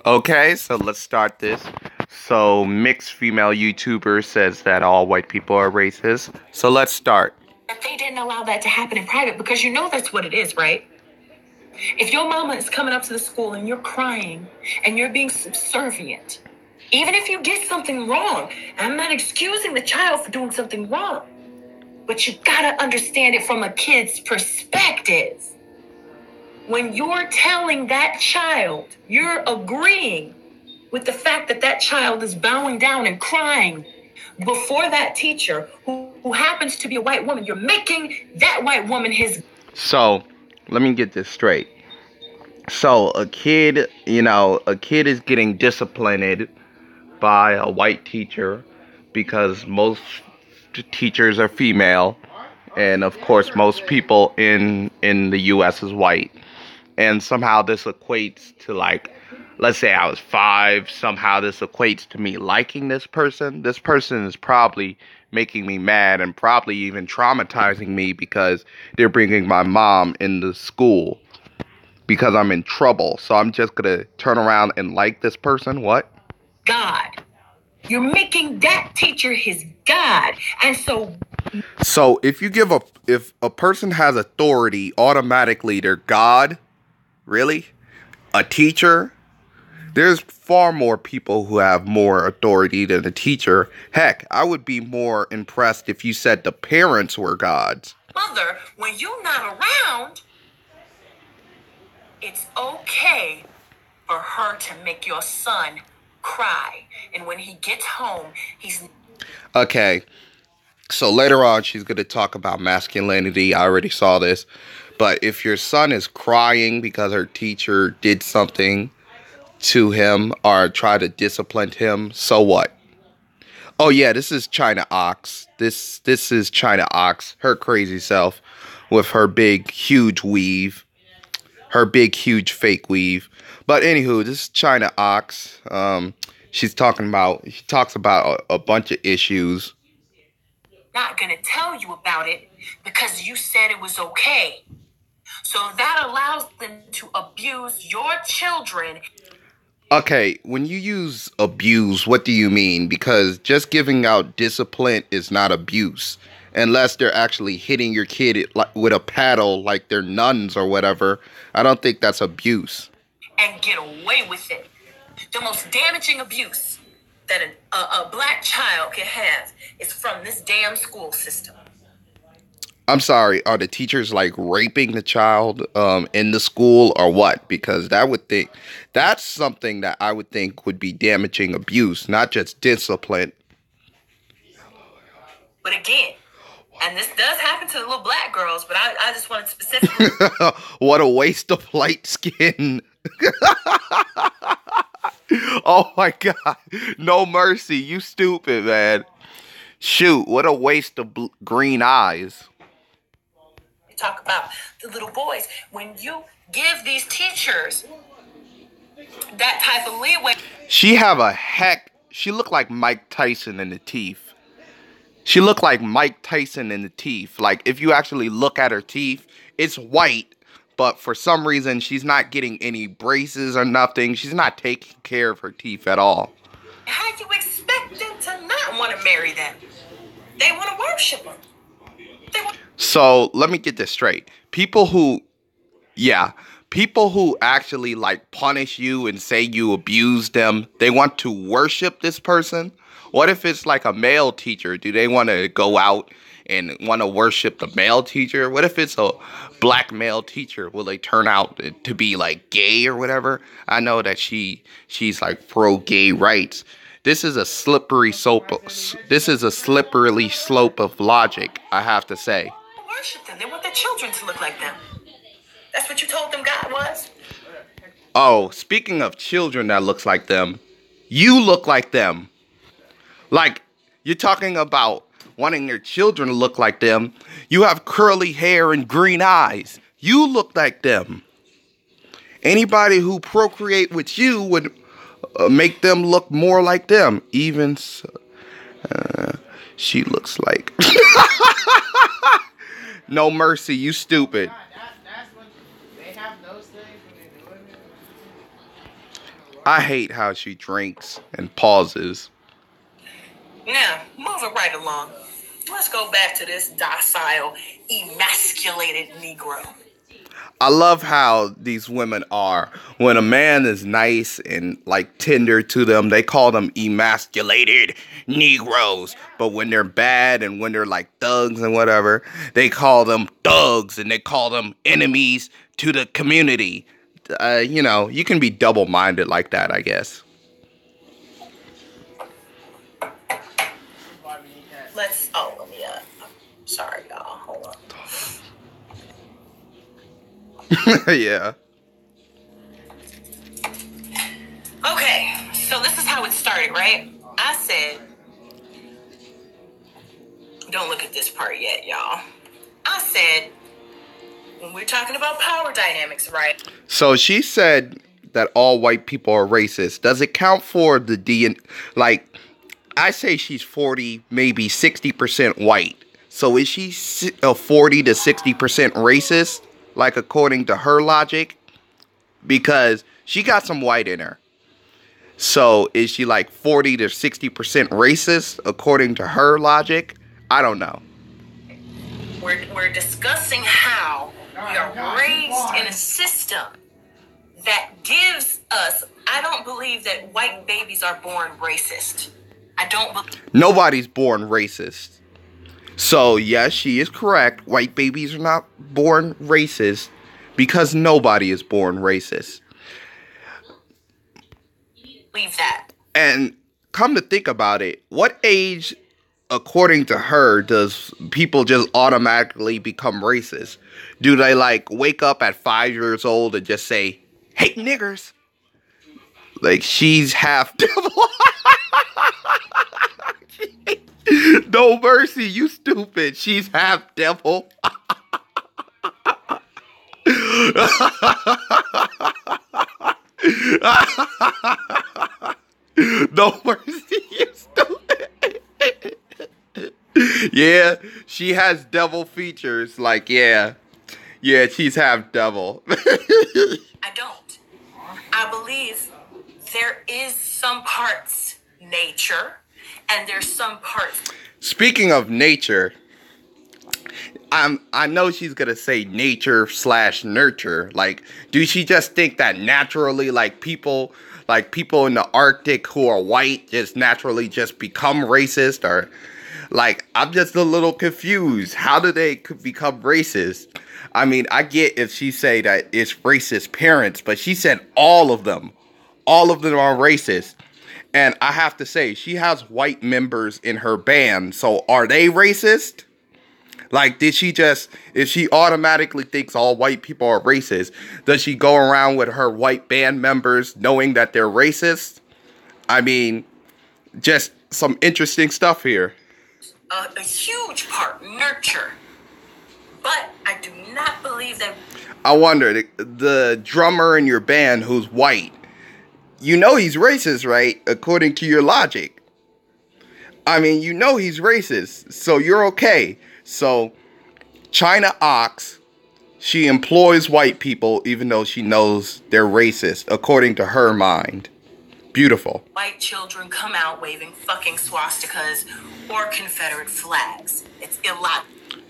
Okay, so let's start this. So, mixed female YouTuber says that all white people are racist. So, let's start. That they didn't allow that to happen in private because you know that's what it is, right? If your mama is coming up to the school and you're crying and you're being subservient, even if you did something wrong, I'm not excusing the child for doing something wrong, but you gotta understand it from a kid's perspective. When you're telling that child, you're agreeing with the fact that that child is bowing down and crying before that teacher who happens to be a white woman. You're making that white woman his. So, let me get this straight. So, a kid is getting disciplined by a white teacher because most teachers are female, and of course, most people in the U.S. is white. And somehow this equates to, like, let's say I was 5, somehow this equates to me liking this person. This person is probably making me mad and probably even traumatizing me because they're bringing my mom into school because I'm in trouble. So I'm just gonna turn around and like this person. What? God. You're making that teacher his God. And So if a person has authority, automatically they're God. Really? A teacher? There's far more people who have more authority than a teacher. Heck, I would be more impressed if you said the parents were gods. mother, when you're not around, it's okay for her to make your son cry. And when he gets home, he's. Okay, so later on she's going to talk about masculinity. I already saw this. But if your son is crying because her teacher did something to him or tried to discipline him, so what? Oh yeah, this is China Ox. This is China Ox, her crazy self with her big huge weave. Her big huge fake weave. But anywho, this is China Ox. She talks about a bunch of issues. Not gonna tell you about it because you said it was okay. So that allows them to abuse your children. Okay, when you use abuse, what do you mean? Because just giving out discipline is not abuse. Unless they're actually hitting your kid with a paddle like they're nuns or whatever. I don't think that's abuse. And get away with it. The most damaging abuse that a black child can have is from this damn school system. I'm sorry, are the teachers like raping the child in the school or what? Because that's something that I would think would be damaging abuse, not just discipline. But again, and this does happen to the little black girls, but I just wanted specifically. What a waste of light skin. Oh my god. No mercy. You stupid, man. Shoot, what a waste of green eyes. Talk about the little boys. When you give these teachers that type of leeway. She looked like Mike Tyson in the teeth. She looked like Mike Tyson in the teeth. Like, if you actually look at her teeth, it's white, but for some reason, she's not getting any braces or nothing. She's not taking care of her teeth at all. How you expect them to not want to marry them? They want to worship them. So, let me get this straight. People who actually like punish you and say you abuse them, they want to worship this person. What if it's like a male teacher? Do they want to go out and want to worship the male teacher? What if it's a black male teacher? Will they turn out to be like gay or whatever? I know that she's like pro gay rights. This is a slippery slope. This is a slippery slope of logic, I have to say. Worship them. They want their children to look like them. That's what you told them God was. Oh, speaking of children that looks like them, you look like them. Like, you're talking about wanting your children to look like them. You have curly hair and green eyes. You look like them. Anybody who procreate with you would make them look more like them. Even so, she looks like... No mercy, you stupid. I hate how she drinks and pauses. Now, moving right along. Let's go back to this docile, emasculated Negro. I love how these women are. When a man is nice and like tender to them, they call them emasculated Negroes. But when they're bad and when they're like thugs and whatever, they call them thugs and they call them enemies to the community. You can be double-minded like that, I guess. Let me, sorry, y'all, hold on. Yeah. Okay, so this is how it started, right? I said, don't look at this part yet, y'all. I said, when we're talking about power dynamics, right? So she said that all white people are racist. Does it count for the I say she's 40, maybe 60% white. So is she 40 to 60% racist? Like according to her logic? Because she got some white in her. So is she like 40 to 60% racist according to her logic? I don't know. We're discussing how we are raised in a system that gives us, I don't believe that white babies are born racist. Nobody's born racist. So yes, she is correct. White babies are not born racist because nobody is born racist. Believe that. And come to think about it, what age, according to her, does people just automatically become racist? Do they like wake up at 5 years old and just say, "Hey niggers"? Like she's half devil. No mercy, you stupid. She's half devil. No mercy, you stupid. Yeah, she has devil features. Like, yeah, she's half devil. I don't. I believe there is some parts nature and there's some parts. Speaking of nature, I know she's gonna say nature/nurture. Like, do she just think that naturally, like people in the Arctic who are white just naturally just become racist? Or like, I'm just a little confused. How do they become racist? I mean, I get if she say that it's racist parents, but she said all of them are racist. And I have to say, she has white members in her band. So are they racist? Like, if she automatically thinks all white people are racist, does she go around with her white band members knowing that they're racist? I mean, just some interesting stuff here. A huge part, nurture. But I do not believe that. I wonder, the drummer in your band who's white, you know he's racist, right? According to your logic. I mean, you know he's racist, so you're okay. So, China Ox, she employs white people even though she knows they're racist, according to her mind. Beautiful. White children come out waving fucking swastikas or Confederate flags. It's illogical.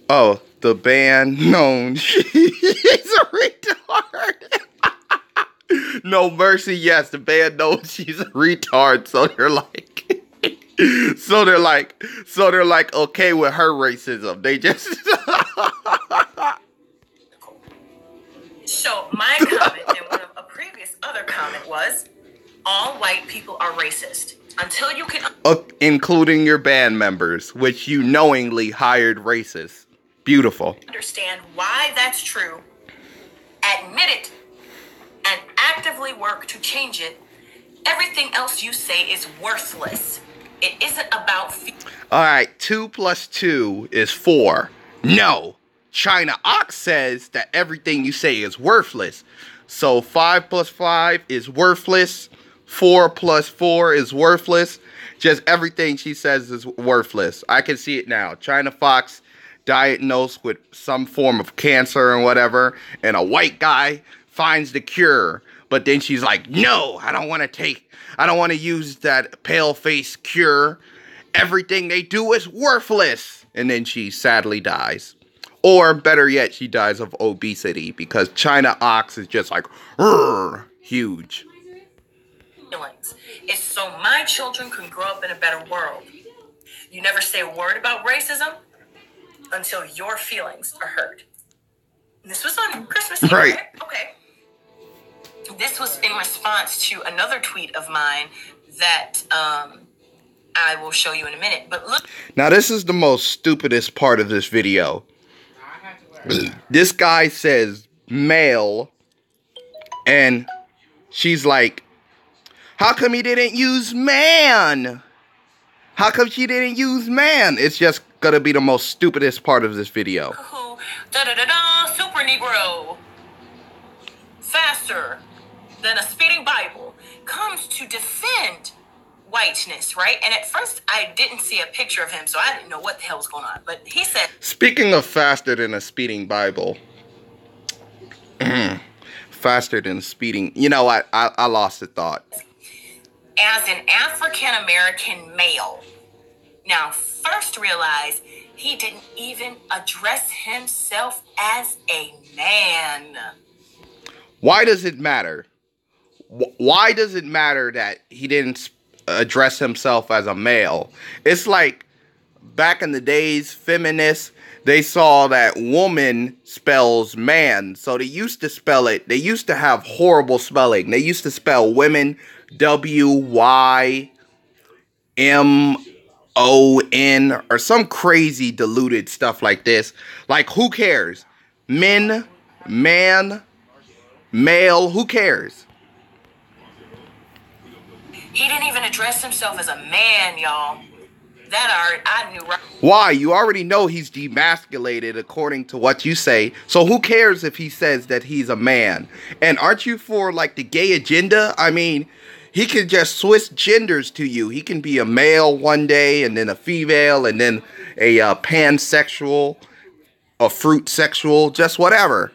Oh, the band known she's a retard. No mercy, yes, the band knows she's a retard, so they're like okay with her racism. They just So my comment and one of a previous other comment was, all white people are racist. Until you can including your band members, which you knowingly hired racists. Beautiful. Understand why that's true, admit it, and actively work to change it, everything else you say is worthless. It isn't about... Alright, 2 + 2 is 4. No. China Ox says that everything you say is worthless. So 5 + 5 is worthless. 4 + 4 is worthless. Just everything she says is worthless. I can see it now. China Fox diagnosed with some form of cancer and whatever, and a white guy finds the cure. But then she's like, no, I don't want to use that pale face cure. Everything they do is worthless. And then she sadly dies. Or better yet, she dies of obesity because China Ox is just like, huge. It's so my children can grow up in a better world. You never say a word about racism until your feelings are hurt. And this was on Christmas Eve, right? Okay. This was in response to another tweet of mine that I will show you in a minute. But look. Now, this is the most stupidest part of this video. This guy says male, and she's like, how come he didn't use man? How come she didn't use man? It's just gonna be the most stupidest part of this video. Super Negro, faster than a speeding Bible, comes to defend whiteness, right? And at first I didn't see a picture of him, so I didn't know what the hell was going on. But he said, speaking of faster than a speeding Bible, faster than speeding, you know, I lost the thought. As an African-American male, now first realize he didn't even address himself as a man. Why does it matter? Why does it matter that he didn't address himself as a male? It's like back in the days, feminists, they saw that woman spells man. So they used to spell it. They used to have horrible spelling. They used to spell women W-Y-M-O-N or some crazy diluted stuff like this. Like, who cares? Men, man, male, who cares? He didn't even address himself as a man, y'all. That I knew right. Why? You already know he's demasculated according to what you say. So who cares if he says that he's a man? And aren't you for like the gay agenda? I mean, he can just switch genders to you. He can be a male one day and then a female and then a pansexual, a fruit sexual, just whatever.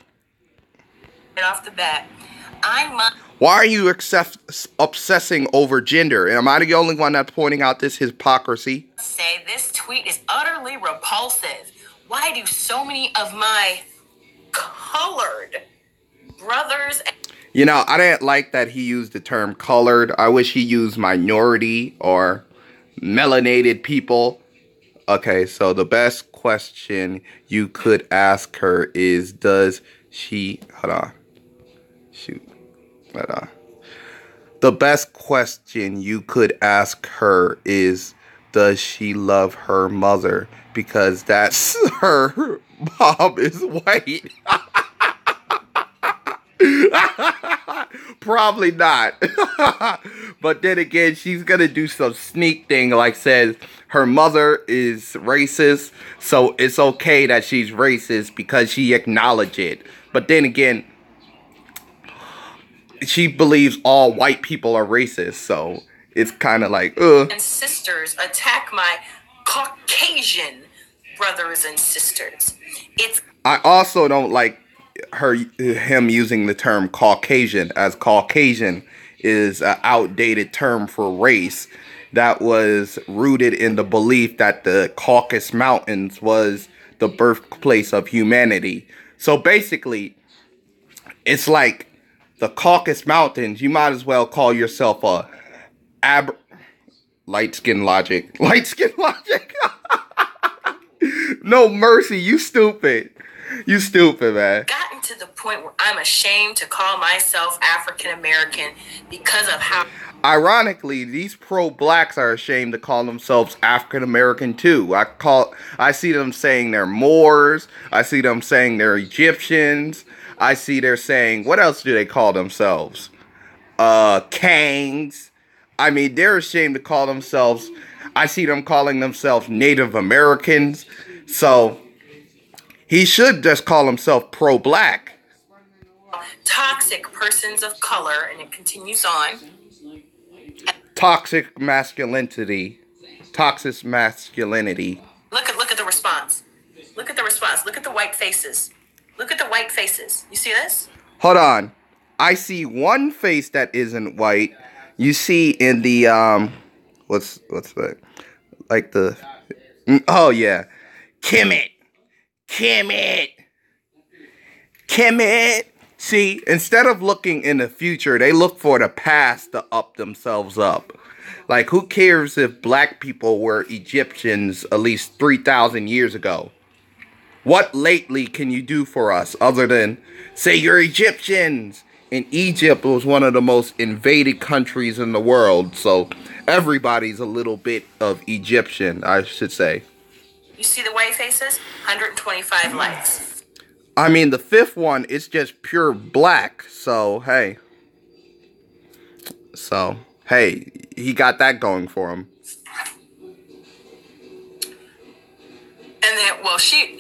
Right off the bat, why are you obsessing over gender? Am I the only one that's pointing out this hypocrisy? Say this tweet is utterly repulsive. Why do so many of my colored brothers... You know, I didn't like that he used the term colored. I wish he used minority or melanated people. Okay, so the best question you could ask her is, does she... Hold on. Shoot. The best question you could ask her is, does she love her mother? Because that's her mom is white. Probably not. But then again, she's gonna do some sneak thing like says her mother is racist, so it's okay that she's racist because she acknowledged it. But then again, she believes all white people are racist, so it's kind of like, And sisters attack my Caucasian brothers and sisters. I also don't like him using the term Caucasian, as Caucasian is an outdated term for race that was rooted in the belief that the Caucasus Mountains was the birthplace of humanity. So basically, it's like the Caucasus Mountains, you might as well call yourself a light skin logic. Light skin logic. No mercy, you stupid. You stupid, man. Gotten to the point where I'm ashamed to call myself African American because of how... Ironically, these pro-blacks are ashamed to call themselves African American too. I see them saying they're Moors. I see them saying they're Egyptians. I see they're saying, what else do they call themselves? Kangs. I mean, they're ashamed to call themselves, I see them calling themselves Native Americans. So, he should just call himself pro-black. Toxic persons of color, and it continues on. Toxic masculinity. Toxic masculinity. Look at the response. Look at the response. Look at the white faces. Look at the white faces. You see this? Hold on. I see one face that isn't white. You see in the what's the like the oh yeah, Kemet, Kemet, Kemet. See, instead of looking in the future, they look for the past to up themselves up. Like, who cares if black people were Egyptians at least 3,000 years ago? What lately can you do for us other than say you're Egyptians? And Egypt was one of the most invaded countries in the world, so everybody's a little bit of Egyptian, I should say. You see the white faces? 125 likes. I mean, the fifth one is just pure black, so hey. So, hey, he got that going for him. And then, well, she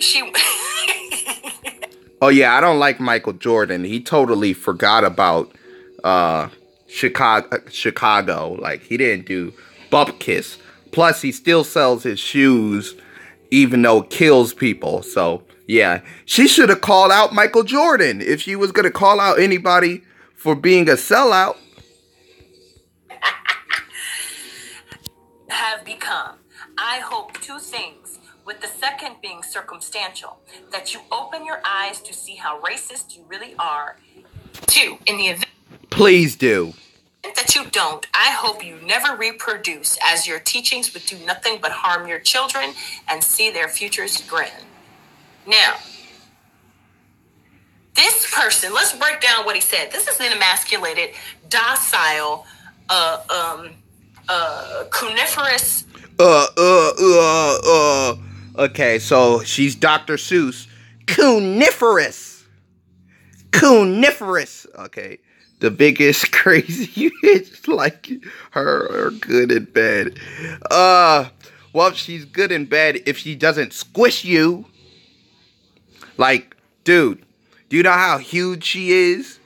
Oh yeah, I don't like Michael Jordan. He totally forgot about Chicago. Like, he didn't do Bump Kiss. Plus, he still sells his shoes, even though it kills people. So, yeah. She should have called out Michael Jordan if she was going to call out anybody for being a sellout. have become. I hope two things, with the second being circumstantial, that you open your eyes to see how racist you really are. Two, in the event Please do. that you don't, I hope you never reproduce, as your teachings would do nothing but harm your children and see their futures grin. Now, this person, let's break down what he said. This is an emasculated, docile, cuniferous. Okay, so she's Dr. Seuss. Cuniferous. Cuniferous. Okay. The biggest crazy bitch like her are good in bed. Well, she's good in bed if she doesn't squish you. Like, dude, do you know how huge she is?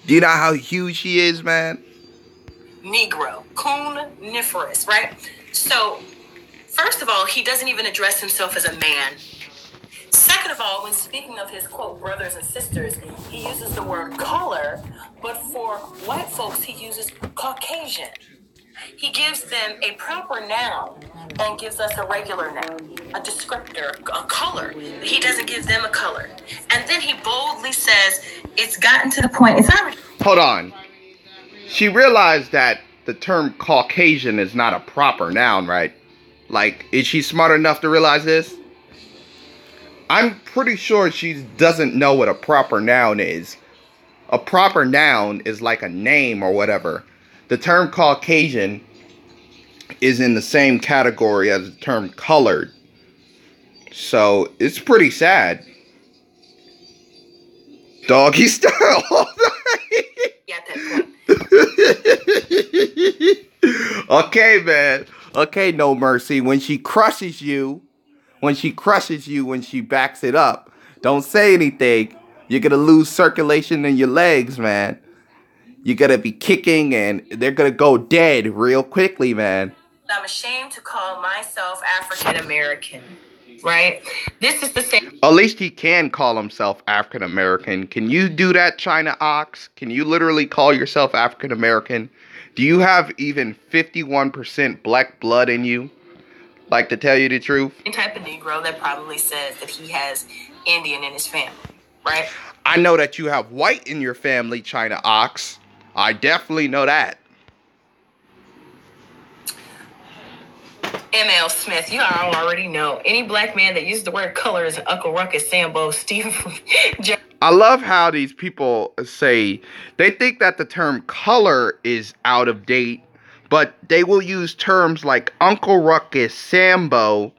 Do you know how huge she is, man? Negro, cuniferous, right? So, first of all, he doesn't even address himself as a man. Second of all, when speaking of his, quote, brothers and sisters, he uses the word color, but for white folks, he uses Caucasian. He gives them a proper noun and gives us a regular noun, a descriptor, a color. He doesn't give them a color. And then he boldly says, it's gotten to the point, it's not... Hold on. She realized that the term Caucasian is not a proper noun, right? Like, is she smart enough to realize this? I'm pretty sure she doesn't know what a proper noun is. A proper noun is like a name or whatever. The term Caucasian is in the same category as the term colored. So, it's pretty sad. Doggy style. Yeah, at that point. Okay, man. Okay, no mercy. When she crushes you, when she backs it up, don't say anything. You're going to lose circulation in your legs, man. You're going to be kicking and they're going to go dead real quickly, man. I'm ashamed to call myself African American, right? This is the same. At least he can call himself African American. Can you do that, China Ox? Can you literally call yourself African American? Do you have even 51% black blood in you? Like, to tell you the truth? Same type of Negro that probably says that he has Indian in his family, right? I know that you have white in your family, China Ox. I definitely know that. M.L. Smith, you already know. Any black man that uses the word color is Uncle Ruckus, Sambo, Steve. I love how these people say they think that the term color is out of date, but they will use terms like Uncle Ruckus, Sambo.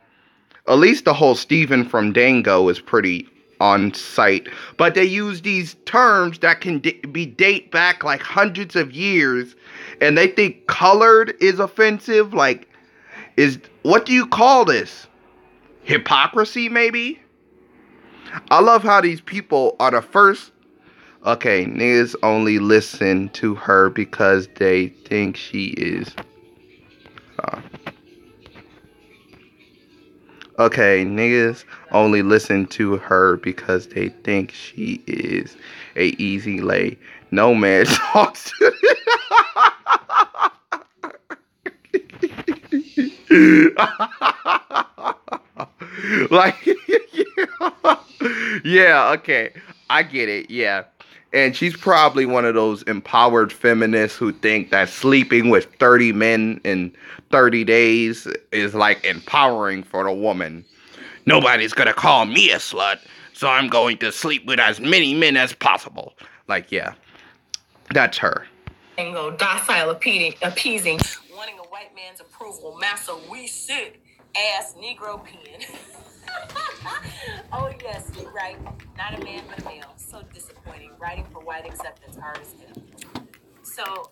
At least the whole Stephen from Dango is pretty on site. But they use these terms that can be date back like hundreds of years, and they think colored is offensive. Like, what do you call this? Hypocrisy, maybe? I love how these people are the first. Okay, niggas only listen to her because they think she is. Okay, niggas only listen to her because they think she is a easy lay. No man talks to like yeah, okay. I get it, yeah. And she's probably one of those empowered feminists who think that sleeping with 30 men in 30 days is like empowering for a woman. Nobody's gonna call me a slut, so I'm going to sleep with as many men as possible. Like, yeah, that's her. Docile, appeasing, wanting a white man's approval, massa we sit, ass Negro pen. Oh yes, you're right. Not a man, but a male. So disappointing. Writing for white acceptance artists. So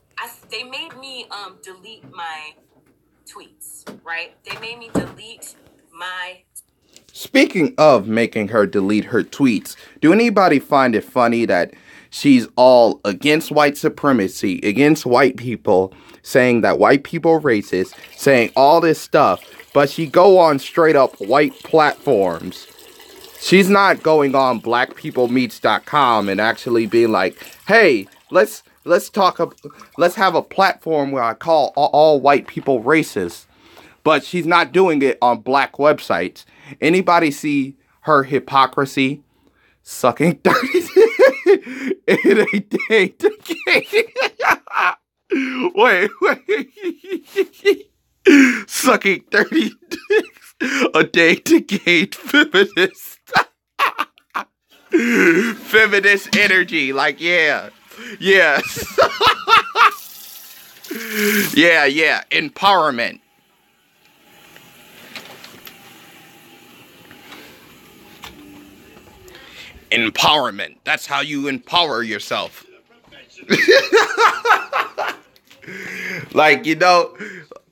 they made me delete my tweets. Right? They made me delete my. Speaking of making her delete her tweets, do anybody find it funny that she's all against white supremacy, against white people, saying that white people are racist, saying all this stuff, but she go on straight up white platforms? She's not going on blackpeoplemeets.com and actually being like, hey, let's have a platform where I call all white people racist. But she's not doing it on black websites. Anybody see her hypocrisy? Sucking 30 in a day to wait. Sucking 30 dicks a day to gain feminist. Feminist energy. Like, yeah. Yes. Yeah. Empowerment. Empowerment. That's how you empower yourself. Like,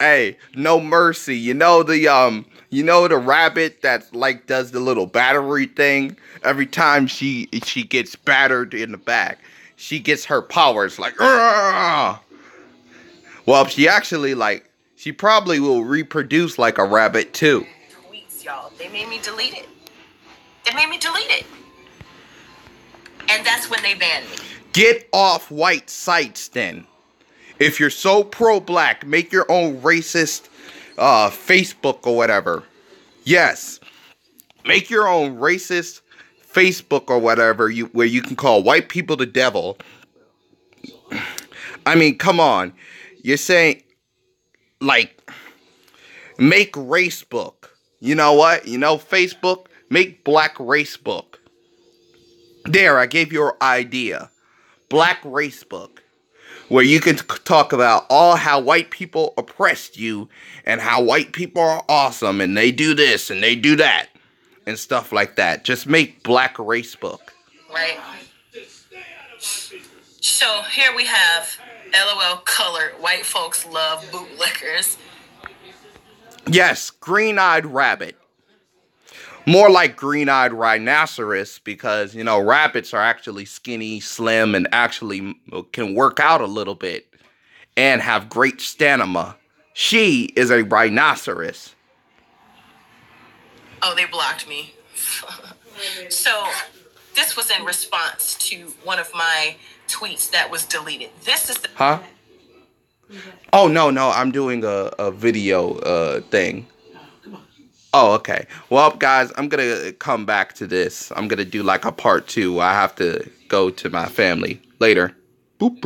hey, no mercy. The rabbit that like does the little battery thing. Every time she gets battered in the back, she gets her powers like, "Argh!" Well, she probably will reproduce like a rabbit too. Tweets, y'all. They made me delete it. And that's when they banned me. Get off white sites then. If you're so pro-black, make your own racist Facebook or whatever. Yes. Make your own racist Facebook or whatever where you can call white people the devil. I mean, come on. You're saying, like, make Racebook. You know what? Facebook? Make Black Racebook. There, I gave you your idea. Black Racebook. Where you can talk about all how white people oppressed you and how white people are awesome and they do this and they do that and stuff like that. Just make Black Racebook. Right. So here we have LOL colored white folks love bootlickers. Yes, green-eyed rabbit. More like green-eyed rhinoceros because, rabbits are actually skinny, slim, and actually can work out a little bit and have great stamina. She is a rhinoceros. Oh, they blocked me. So this was in response to one of my tweets that was deleted. This is the... Huh? Oh, no, I'm doing a video thing. Oh, okay. Well, guys, I'm going to come back to this. I'm going to do like a part 2. I have to go to my family later. Boop.